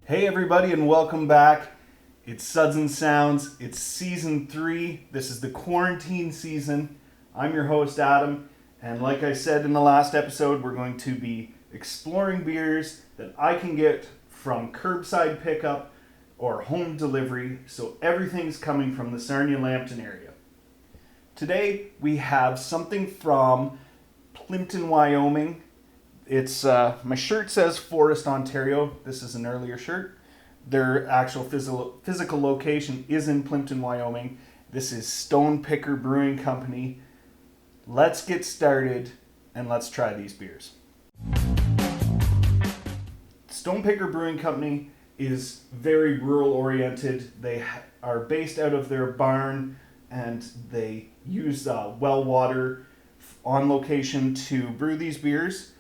Hey everybody and welcome back. It's Suds and Sounds. It's season 3. This is the quarantine season. I'm your host Adam, and like I said in the last episode, we're going to be exploring beers that I can get from curbside pickup or home delivery, so everything's coming from the Sarnia-Lambton area. Today we have something from Plympton-Wyoming. It's my shirt says Forest, Ontario. This is an earlier shirt. Their actual physical location is in Plympton-Wyoming. This is Stonepicker Brewing Company. Let's get started and let's try these beers. Stonepicker Brewing Company is very rural oriented. They are based out of their barn and they use well water on location to brew these beers.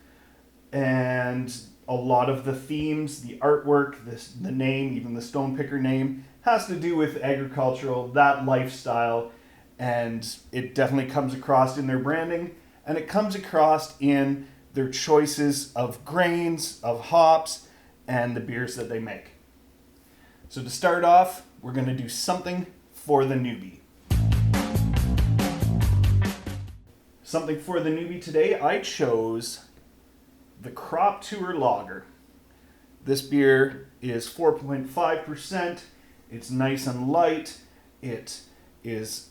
And a lot of the themes, the artwork, the name, even the Stonepicker name, has to do with agricultural, that lifestyle, and it definitely comes across in their branding, and it comes across in their choices of grains, of hops, and the beers that they make. So to start off, we're going to do something for the newbie. Something for the newbie today, I chose the Crop Tour Lager. This beer is 4.5%. It's nice and light. It is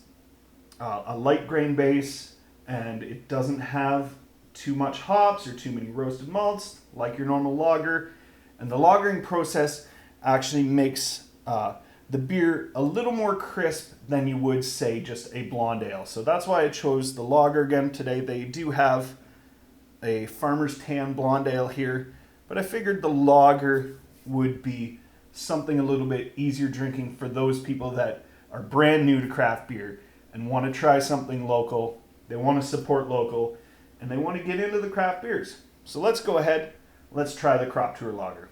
a light grain base, and it doesn't have too much hops or too many roasted malts like your normal lager. And the lagering process actually makes the beer a little more crisp than you would say just a blonde ale. So that's why I chose the lager again today. They do have a Farmer's Tan blonde ale here, but I figured the lager would be something a little bit easier drinking for those people that are brand new to craft beer and want to try something local. They want to support local and they want to get into the craft beers. So let's go ahead, let's try the Crop Tour Lager.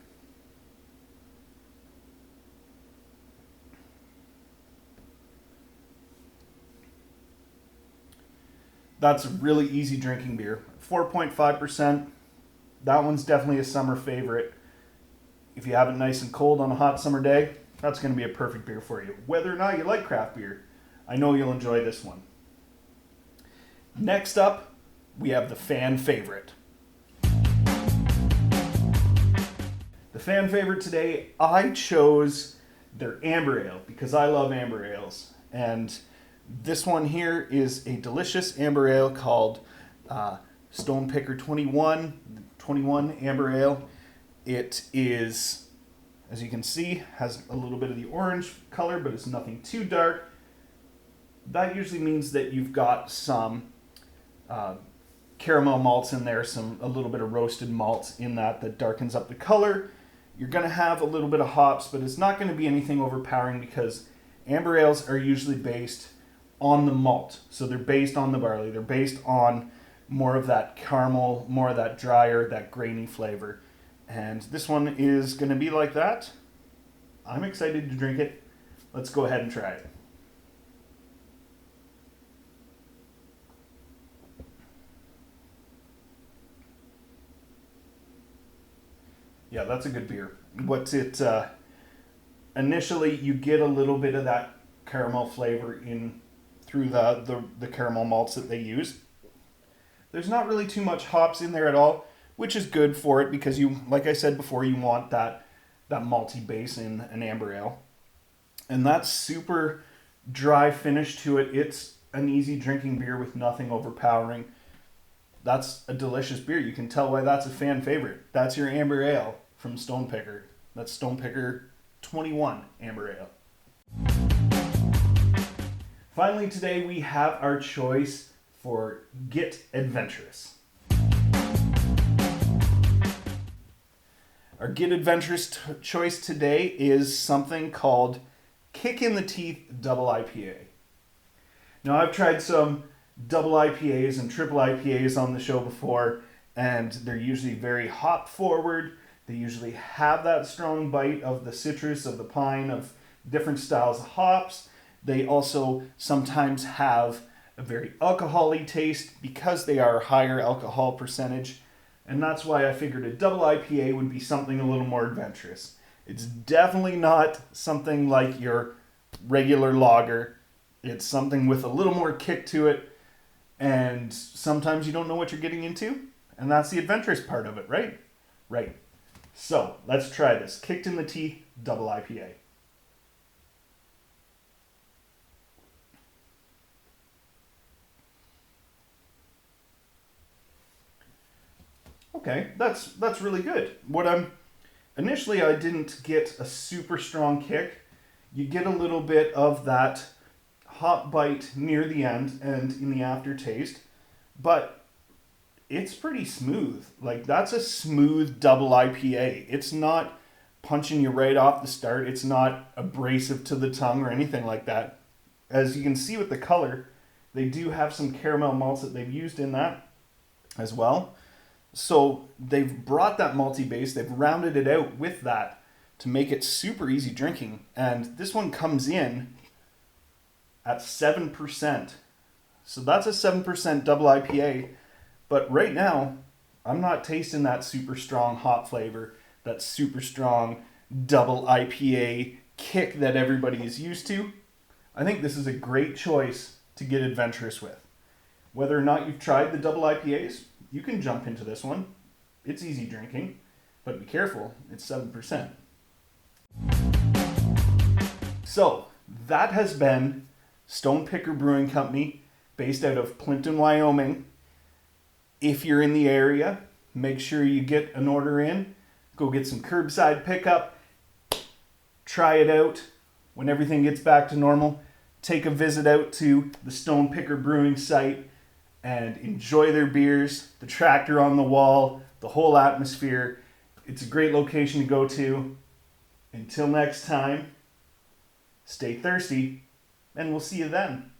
That's a really easy drinking beer. 4.5%. That one's definitely a summer favorite. If you have it nice and cold on a hot summer day, that's going to be a perfect beer for you. Whether or not you like craft beer, I know you'll enjoy this one. Next up, we have the fan favorite. The fan favorite today, I chose their amber ale because I love amber ales. And this one here is a delicious amber ale called Stonepicker 21 Amber Ale. It is, as you can see, has a little bit of the orange color, but it's nothing too dark. That usually means that you've got some caramel malts in there, a little bit of roasted malts in that darkens up the color. You're going to have a little bit of hops, but it's not going to be anything overpowering because amber ales are usually based on the malt. So they're based on the barley. They're based on more of that caramel, more of that drier, that grainy flavor. And this one is going to be like that. I'm excited to drink it. Let's go ahead and try it. Yeah, that's a good beer. What's it? Initially, you get a little bit of that caramel flavor in through the caramel malts that they use. There's not really too much hops in there at all, which is good for it because you, like I said before, you want that malty base in an amber ale. And that super dry finish to it, it's an easy drinking beer with nothing overpowering. That's a delicious beer. You can tell why that's a fan favorite. That's your amber ale from Stonepicker. That's Stonepicker 21 Amber Ale. Finally today we have our choice for Get Adventurous. Our Get Adventurous choice today is something called Kick in the Teeth Double IPA. Now I've tried some double IPAs and triple IPAs on the show before, and they're usually very hop forward. They usually have that strong bite of the citrus, of the pine, of different styles of hops. They also sometimes have a very alcohol-y taste because they are higher alcohol percentage. And that's why I figured a double IPA would be something a little more adventurous. It's definitely not something like your regular lager. It's something with a little more kick to it, and sometimes you don't know what you're getting into, and that's the adventurous part of it, right? Right. So let's try this. Kicked in the Teeth Double IPA. Okay, that's really good. Initially I didn't get a super strong kick. You get a little bit of that hop bite near the end and in the aftertaste, but it's pretty smooth. Like, that's a smooth double IPA. It's not punching you right off the start. It's not abrasive to the tongue or anything like that. As you can see with the color, they do have some caramel malts that they've used in that as well. So they've brought that malty base, they've rounded it out with that to make it super easy drinking. And this one comes in at 7%. So that's a 7% double IPA. But right now, I'm not tasting that super strong hop flavor, that super strong double IPA kick that everybody is used to. I think this is a great choice to get adventurous with. Whether or not you've tried the double IPAs, you can jump into this one. It's easy drinking, but be careful, it's 7%. So, that has been Stonepicker Brewing Company, based out of Plympton-Wyoming. If you're in the area, make sure you get an order in. Go get some curbside pickup. Try it out. When everything gets back to normal, take a visit out to the Stonepicker Brewing site and enjoy their beers, the tractor on the wall, the whole atmosphere. It's a great location to go to. Until next time, stay thirsty, and we'll see you then.